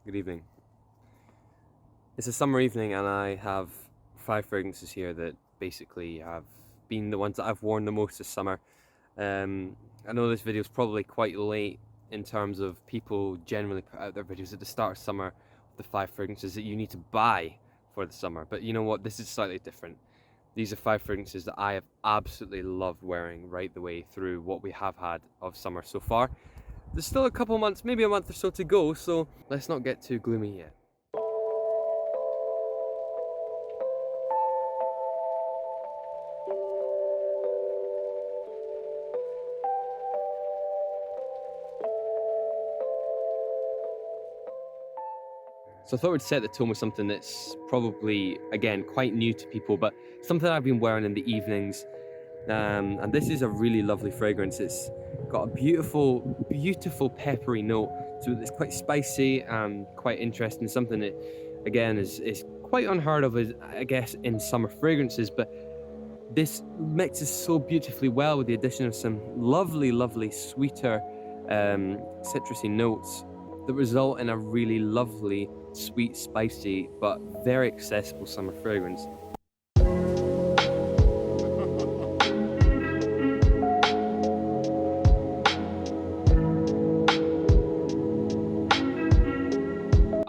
Good evening. It's a summer evening and I have 5 fragrances here that basically have been the ones that I've worn the most this summer. I know this video is probably quite late in terms of people generally put out their videos at the start of summer, the 5 fragrances that you need to buy for the summer. But you know what, this is slightly different. These are 5 fragrances that I have absolutely loved wearing right the way through what we have had of summer so far. There's still a couple months, maybe a month or so to go, so let's not get too gloomy yet. So I thought we'd set the tone with something that's probably, again, quite new to people, but something I've been wearing in the evenings. And this is a really lovely fragrance. It's got a beautiful, beautiful peppery note. So it's quite spicy and quite interesting. Something that, again, is quite unheard of, I guess, in summer fragrances. But this mixes so beautifully well with the addition of some lovely, lovely, sweeter, citrusy notes that result in a really lovely, sweet, spicy, but very accessible summer fragrance.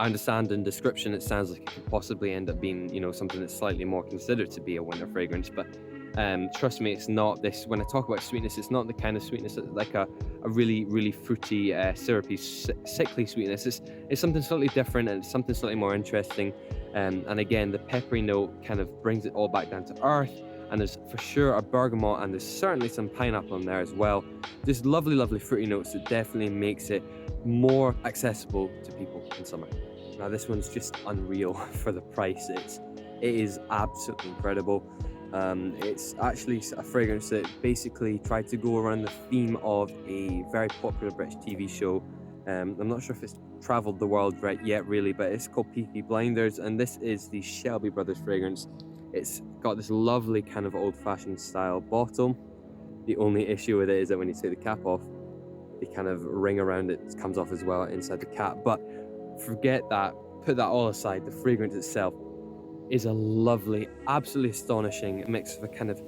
I understand in description it sounds like it could possibly end up being, you know, something that's slightly more considered to be a winter fragrance, but trust me, it's not this. When I talk about sweetness, it's not the kind of sweetness that, like a really, really fruity, syrupy, sickly sweetness. It's something slightly different and it's something slightly more interesting. And again, the peppery note kind of brings it all back down to earth. And there's for sure a bergamot and there's certainly some pineapple in there as well. Just lovely, lovely fruity notes that definitely makes it more accessible to people in summer. Now this one's just unreal for the price. It is absolutely incredible. It's actually a fragrance that basically tried to go around the theme of a very popular British TV show. I'm not sure if it's travelled the world right yet really, but it's called Peaky Blinders, and this is the Shelby Brothers fragrance. It's got this lovely kind of old-fashioned style bottle. The only issue with it is that when you take the cap off, the kind of ring around it comes off as well inside the cap. But forget that, put that all aside, the fragrance itself is a lovely, absolutely astonishing mix of a kind of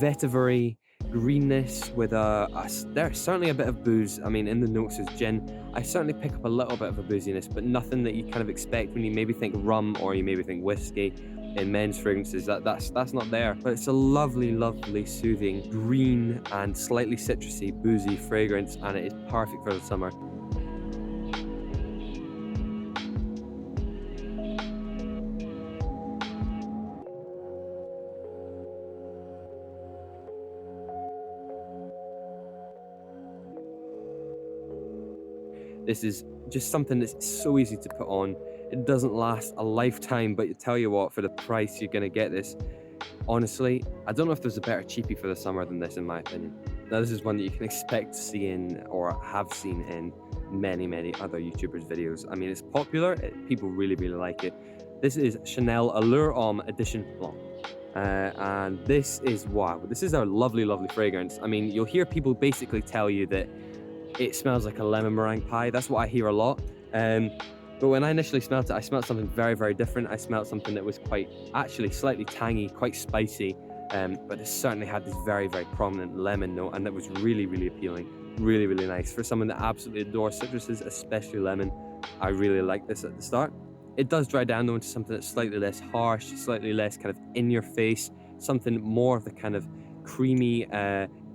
vetiver greenness with there's certainly a bit of booze. I mean, in the notes is gin. I certainly pick up a little bit of a booziness, but nothing that you kind of expect when you maybe think rum or you maybe think whiskey in men's fragrances. That's not there. But it's a lovely, lovely, soothing, green and slightly citrusy, boozy fragrance, and it is perfect for the summer. This is just something that's so easy to put on. It doesn't last a lifetime, but I tell you what, for the price you're gonna get this. Honestly, I don't know if there's a better cheapie for the summer than this, in my opinion. Now, this is one that you can expect to see in, or have seen in, many, many other YouTubers' videos. I mean, it's popular, people really, really like it. This is Chanel Allure Homme Edition Blanc. And this is, wow, this is a lovely, lovely fragrance. I mean, you'll hear people basically tell you that it smells like a lemon meringue pie. That's what I hear a lot. But when I initially smelled it, I smelled something very, very different. I smelled something that was actually slightly tangy, quite spicy, but it certainly had this very, very prominent lemon note, and that was really, really appealing. Really, really nice. For someone that absolutely adores citruses, especially lemon, I really like this at the start. It does dry down though into something that's slightly less harsh, slightly less kind of in your face, something more of the kind of creamy,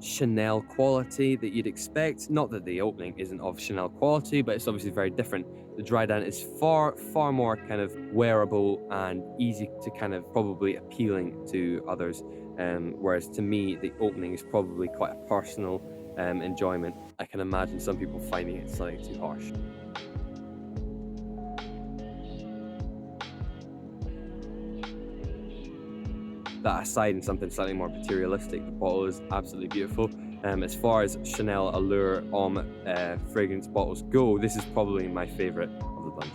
Chanel quality that you'd expect. Not that the opening isn't of Chanel quality, but it's obviously very different. The dry down is far, far more kind of wearable and easy to kind of probably appealing to others. Whereas to me, the opening is probably quite a personal enjoyment. I can imagine some people finding it slightly too harsh. That aside, and something slightly more materialistic, the bottle is absolutely beautiful. As far as Chanel Allure Homme fragrance bottles go, this is probably my favorite of the bunch.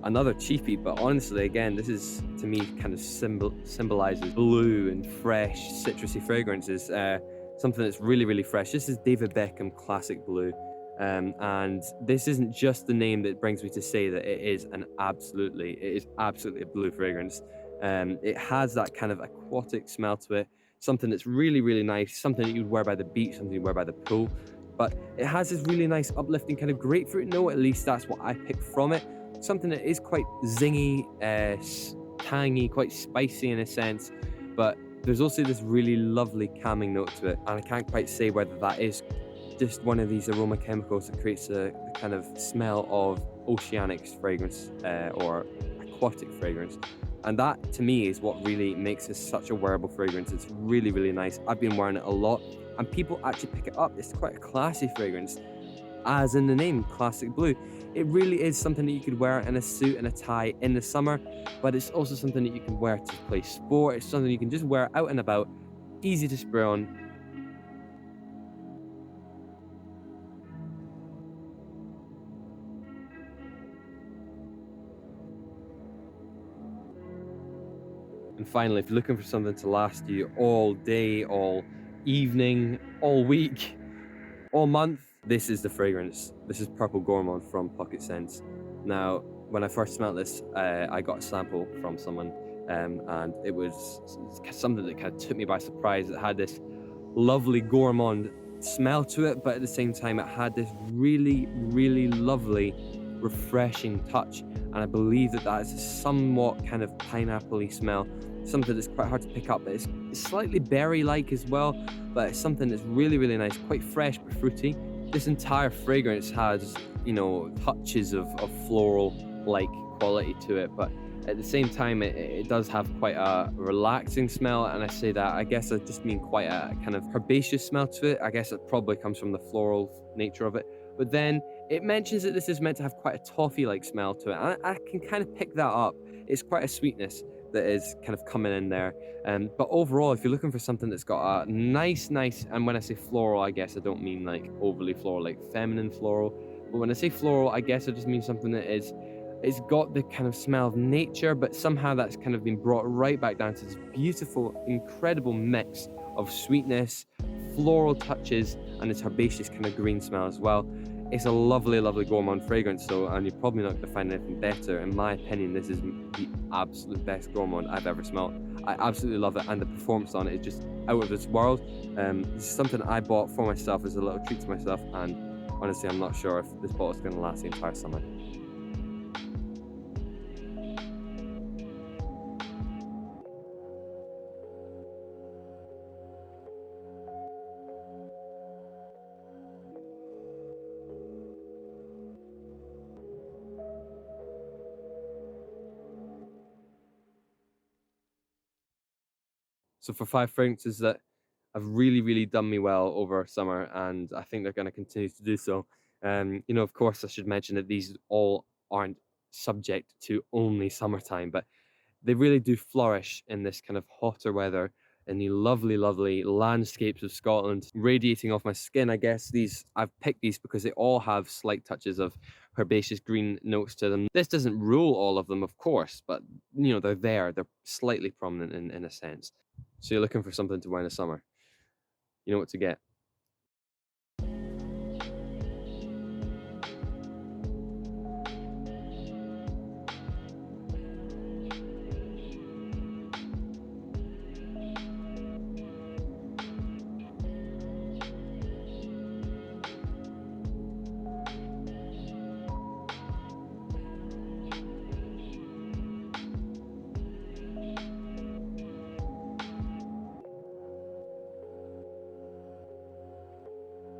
Another cheapie, but honestly, again, this is, to me, kind of symbolizes blue and fresh, citrusy fragrances. Something that's really, really fresh. This is David Beckham Classic Blue. And this isn't just the name that brings me to say that it is absolutely a blue fragrance. It has that kind of aquatic smell to it, something that's really, really nice, something that you'd wear by the beach, something you'd wear by the pool. But it has this really nice, uplifting kind of grapefruit note. At least that's what I picked from it. Something that is quite zingy, tangy, quite spicy in a sense, but there's also this really lovely calming note to it, and I can't quite say whether that is just one of these aroma chemicals that creates a kind of smell of oceanic fragrance or aquatic fragrance. And that to me is what really makes this such a wearable fragrance. It's really, really nice. I've been wearing it a lot and people actually pick it up. It's quite a classy fragrance, as in the name, classic blue. It really is something that you could wear in a suit and a tie in the summer, but it's also something that you can wear to play sport. It's something you can just wear out and about, easy to spray on. And finally, if you're looking for something to last you all day, all evening, all week, all month, this is the fragrance. This is Purple Gourmand from Pocket Scents. Now, when I first smelled this, I got a sample from someone, and it was something that kind of took me by surprise. It had this lovely gourmand smell to it, but at the same time, it had this really, really lovely, refreshing touch. And I believe that that is a somewhat kind of pineapple-y smell, something that's quite hard to pick up, but it's slightly berry-like as well, but it's something that's really, really nice, quite fresh but fruity. This entire fragrance has, touches of floral-like quality to it, but at the same time, it does have quite a relaxing smell, and I say that, I guess I just mean quite a kind of herbaceous smell to it. I guess it probably comes from the floral nature of it. But then it mentions that this is meant to have quite a toffee-like smell to it, and I can kind of pick that up. It's quite a sweetness that is kind of coming in there. But overall, if you're looking for something that's got a nice, and when I say floral, I guess I don't mean like overly floral, like feminine floral. But when I say floral, I guess I just mean something that is it's got the kind of smell of nature, but somehow that's kind of been brought right back down to this beautiful, incredible mix of sweetness, floral touches, and this herbaceous kind of green smell as well. It's a lovely, lovely gourmand fragrance, so, and you're probably not going to find anything better. In my opinion, this is the absolute best gourmand I've ever smelled. I absolutely love it, and the performance on it is just out of this world. This is something I bought for myself as a little treat to myself, and honestly, I'm not sure if this bottle is going to last the entire summer. So for five fragrances that have really, really done me well over summer, and I think they're going to continue to do so. Of course, I should mention that these all aren't subject to only summertime, but they really do flourish in this kind of hotter weather in the lovely, lovely landscapes of Scotland, radiating off my skin. I guess I've picked these because they all have slight touches of herbaceous green notes to them. This doesn't rule all of them, of course, but they're there. They're slightly prominent in a sense. So you're looking for something to wear in the summer. You know what to get.